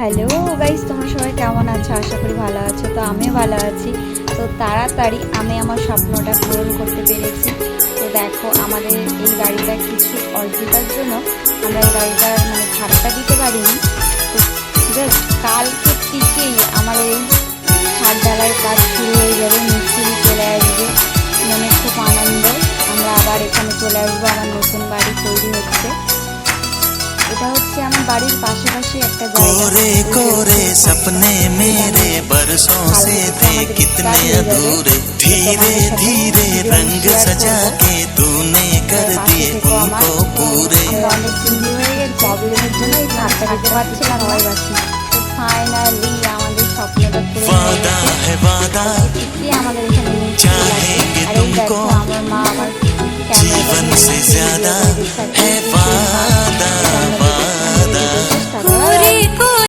Hello guys, তোমরা সবাই কেমন আছো? আশা করি ভালো আছো। তো আমিও ভালো আছি। তো তাড়াতাড়ি আমি আমার স্বপ্নটা পূরণ করতে পেরেছি। তো দেখো, আমাদের এই গাড়িটা কিছু অল্পতার জন্য আমরা এই গাড়িটার ছাড়টা দিতে পারিনি। তো জাস্ট কালকে থেকেই আমাদের এই ছাদ ঢালাইয়ের কাজ শুরু হয়ে যাবে, মিস্ত্রি চলে আসবে, খুব আনন্দ। আমরা আবার এখানে চলে আসবো, আমার নতুন বাড়ি তৈরি হচ্ছে। এটা হচ্ছে আমার বাড়ির পাশাপাশি একটা कोरे कोरे सपने मेरे बरसों से थे कितने अधूरे, धीरे धीरे रंग सजा के तूने कर दिए उनको पूरे। অনেক দিন হয়ে গেছে, প্রবলেমের জন্য এই ছাদটা দিতে পারছিলাম না। তো ফাইনালি আমাদের স্বপ্নটা পুরো वादा है वादा আমাদের এখানে चाहेंगे तुमको আমার মা আমার जीवन से ज्यादा है वादा।